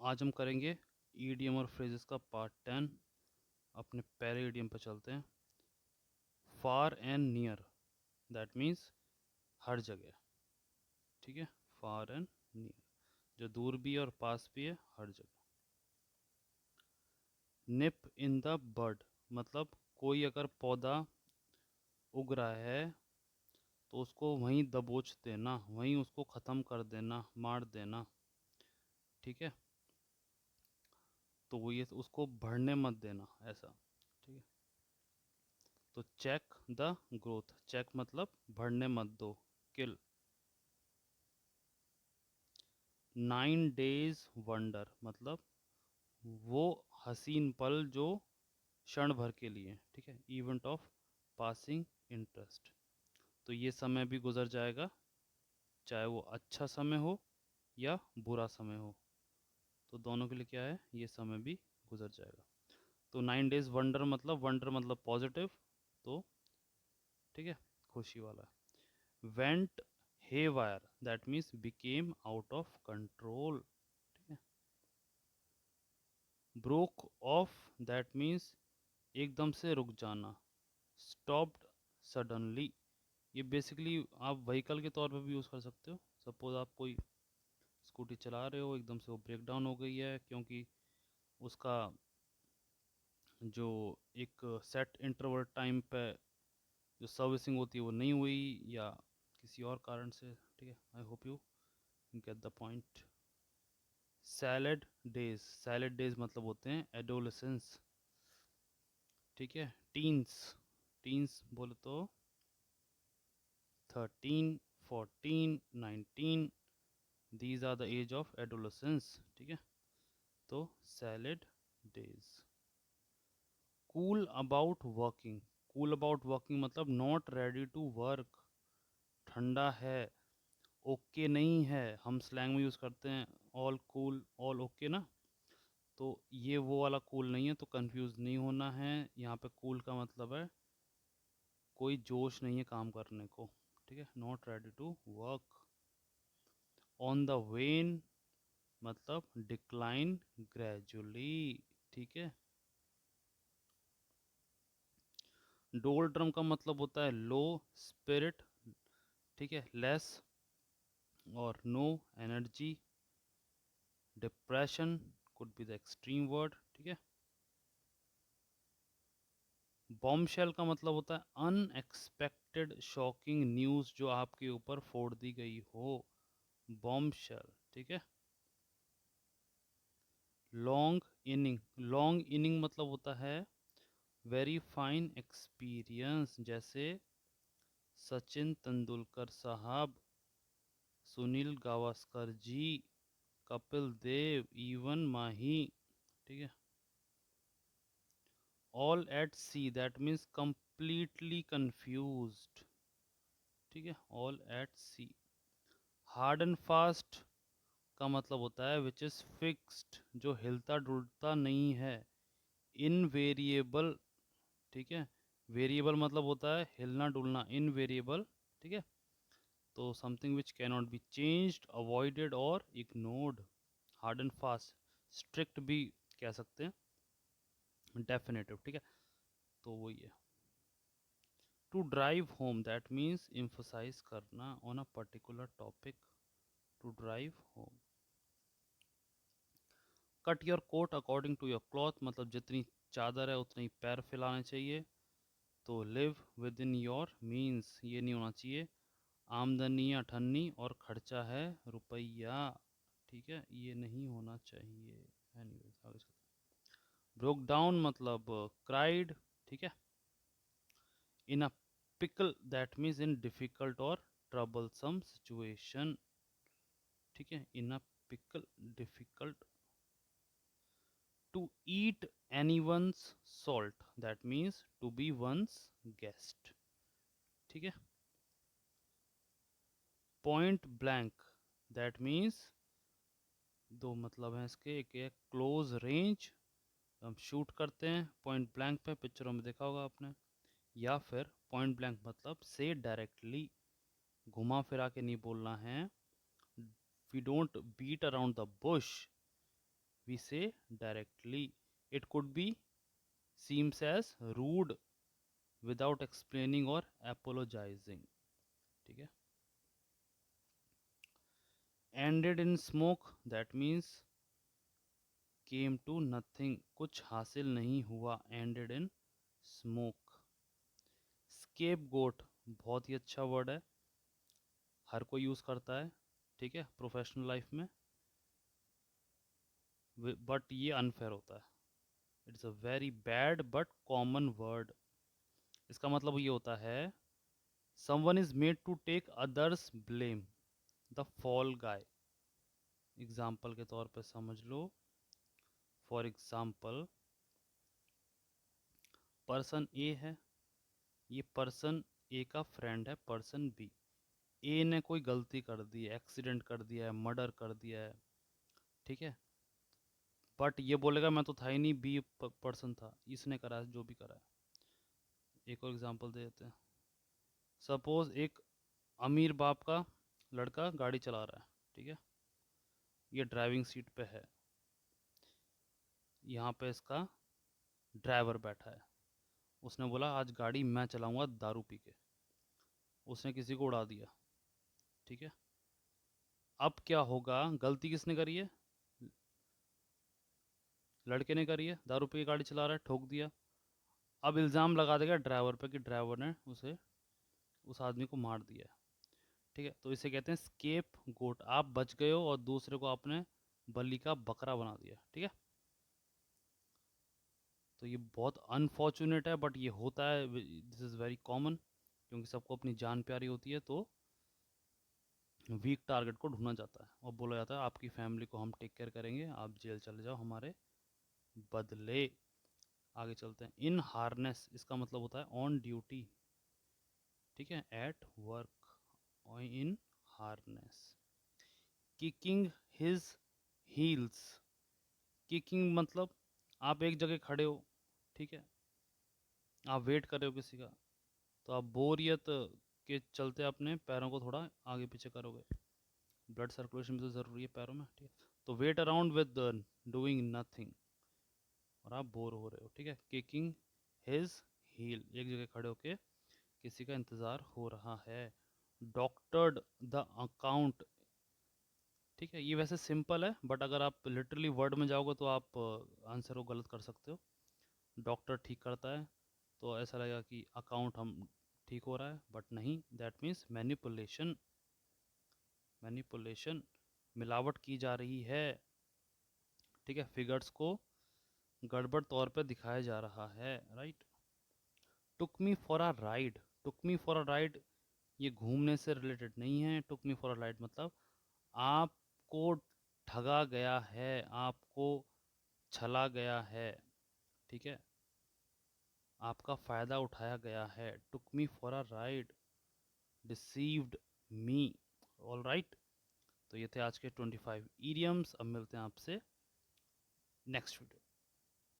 आज हम करेंगे ईडियम और फ्रेजेस का पार्ट 10। अपने पहले ईडियम पर चलते हैं। Far and near, that means हर जगह। ठीक है, फार एंड नियर, जो दूर भी है और पास भी है, हर जगह। निप इन द बड, मतलब कोई अगर पौधा उग रहा है तो उसको वहीं दबोच देना, वहीं उसको ख़त्म कर देना, मार देना। ठीक है, तो वो ये उसको बढ़ने मत देना, ऐसा। ठीक है, तो चेक द ग्रोथ, चेक मतलब बढ़ने मत दो, किल। 9 days वंडर, मतलब वो हसीन पल जो क्षण भर के लिए। ठीक है, इवेंट ऑफ पासिंग इंटरेस्ट, तो ये समय भी गुजर जाएगा, चाहे वो अच्छा समय हो या बुरा समय हो, तो दोनों के लिए क्या है, ये समय भी गुजर जाएगा। तो 9 days वंडर मतलब पॉजिटिव, तो ठीक है, खुशी वाला है। Went haywire, that means became out of control. ठीक है, ब्रोक ऑफ, दैट मीन्स एकदम से रुक जाना। स्टॉप्ड सडनली, ये बेसिकली आप व्हीकल के तौर पर भी यूज़ कर सकते हो। सपोज आप कोई स्कूटी चला रहे हो, एकदम से वो ब्रेक डाउन हो गई है क्योंकि उसका जो एक सेट इंटरवल टाइम पे जो सर्विसिंग होती है वो नहीं हुई, या किसी और कारण से। ठीक है, I hope you get the point. Salad days मतलब होते हैं एडोलेसेंस। ठीक है, टीन्स, टीन्स बोले तो 13, 14, 19, these are the age of adolescence. ठीक है, तो salad days. Cool about working, cool about working मतलब नॉट रेडी टू वर्क, ठंडा है, ओके नहीं है। हम स्लैंग में यूज़ करते हैं ऑल कूल, ऑल ओके ना, तो ये वो वाला कूल नहीं है, तो कंफ्यूज नहीं होना है। यहाँ पे कूल का मतलब है कोई जोश नहीं है काम करने को। ठीक है, not ready to work. On the wane मतलब डिक्लाइन ग्रेजुअली। ठीक है, डोलड्रम का मतलब होता है लो स्पिरिट। ठीक है, लेस और no energy. Depression could be the extreme word. ठीक है, बॉम्बशेल का मतलब होता है अनएक्सपेक्टेड शॉकिंग न्यूज़ जो आपके ऊपर फोड़ दी गई हो, बॉम्बशेल। ठीक है, लॉन्ग इनिंग मतलब होता है वेरी फाइन एक्सपीरियंस, जैसे सचिन तेंदुलकर साहब, सुनील गावस्कर जी, कपिल देव, इवन माही। ठीक है, all at sea, that means completely confused. ठीक है, all at sea. Hard and fast का मतलब होता है विच इज़ फिक्स्ड, जो हिलता डुलता नहीं है, इनवेरिएबल। ठीक है, वेरिएबल मतलब होता है हिलना डुलना, इनवेरिएबल। ठीक है, तो something which cannot be changed, avoided और ignored. Hard and fast, strict भी कह सकते हैं, डेफिनेटिव। ठीक है, तो वही है। To drive home, that means emphasize करना on a particular topic, to drive home. Cut your coat according to your cloth, मतलब जितनी चादर है उतने ही पैर फैलाने चाहिए। तो live with in your means, ये नहीं होना चाहिए आमदनी अठन्नी और खर्चा है रुपया। ठीक है, ये नहीं होना चाहिए। एनीवेज आगे चलते हैं। ब्रोक डाउन मतलब क्राइड। ठीक है, in a pickle, that means in difficult और ट्रबलसम सिचुएशन। ठीक है, in a pickle, difficult. To eat anyone's salt, that means to be one's guest। ठीक है, पॉइंट ब्लैंक, दैट मीन्स दो मतलब है इसके, एक है क्लोज रेंज, हम शूट करते हैं पॉइंट ब्लैंक पे, पिक्चरों में देखा होगा आपने। या फिर पॉइंट ब्लैंक मतलब से डायरेक्टली, घुमा फिरा के नहीं बोलना है। We don't beat around the bush, we say directly. It could be seems as rude without explaining or apologizing. ठीक है. Ended in smoke, that means came to nothing, कुछ हासिल नहीं हुआ. Ended in smoke. Scapegoat बहुत ही अच्छा word है, हर कोई यूज़ करता है, ठीक है, प्रोफेशनल लाइफ में, बट ये अनफेयर होता है. It's a very bad but common word. इसका मतलब ये होता है someone is made to take others blame, the fall guy. Example के तौर पे समझ लो. फॉर एग्जाम्पल, पर्सन ए है, ये पर्सन ए का फ्रेंड है पर्सन बी. ए ने कोई गलती कर दी है, एक्सीडेंट कर दिया है, मर्डर कर दिया है, ठीक है, बट ये बोलेगा मैं तो था ही नहीं, बी पर्सन था, इसने करा है जो भी करा है. एक और एग्जांपल दे देते हैं. सपोज एक अमीर बाप का लड़का गाड़ी चला रहा है, ठीक है, ये ड्राइविंग सीट पे है, यहाँ पे इसका ड्राइवर बैठा है. उसने बोला आज गाड़ी मैं चलाऊंगा दारू पी के. उसने किसी को उड़ा दिया, ठीक है. अब क्या होगा, गलती किसने करी है, लड़के ने करी है, दारू पी के गाड़ी चला रहा है, ठोक दिया. अब इल्ज़ाम लगा देगा ड्राइवर पे कि ड्राइवर ने उसे उस आदमी को मार दिया है, ठीक है. तो इसे कहते हैं स्केप गोट. आप बच गए हो और दूसरे को आपने बलि का बकरा बना दिया, ठीक है. तो ये बहुत अनफॉर्चुनेट है, बट ये होता है, दिस इज़ वेरी कॉमन, क्योंकि सबको अपनी जान प्यारी होती है, तो वीक टारगेट को ढूंढा जाता है और बोला जाता है आपकी फैमिली को हम टेक केयर करेंगे, आप जेल चले जाओ हमारे बदले. आगे चलते हैं. इन हार्नेस, इसका मतलब होता है ऑन ड्यूटी, ठीक है, at work. In harness. Kicking his heels. Kicking मतलब आप एक जगह खड़े हो, ठीक है, आप वेट कर रहे हो किसी का, तो आप बोरियत के चलते अपने पैरों को थोड़ा आगे पीछे करोगे. ब्लड सर्कुलेशन भी तो ज़रूरी है पैरों में, ठीक है. तो wait around with doing nothing, और आप बोर हो रहे हो, ठीक है. किकिंग हिज हील, एक जगह खड़े होके किसी का इंतज़ार हो रहा है. डॉक्टर्ड द अकाउंट, ठीक है, ये वैसे सिंपल है, बट अगर आप लिटरली वर्ड में जाओगे तो आप आंसर को गलत कर सकते हो. डॉक्टर ठीक करता है, तो ऐसा लगेगा कि अकाउंट हम ठीक हो रहा है, बट नहीं, दैट मीन्स मैनिपुलेशन. मैनिपुलेशन, मिलावट की जा रही है, ठीक है, फिगर्स को गड़बड़ तौर पे दिखाया जा रहा है, right. Took me for a ride. Took me for a ride ये घूमने से रिलेटेड नहीं है. Took me for a ride मतलब आपको ठगा गया है, आपको छला गया है, ठीक है, आपका फ़ायदा उठाया गया है. Took me for a ride, deceived me. All right. तो ये थे आज के 25 ईडियम्स. अब मिलते हैं आपसे नेक्स्ट वीडियो.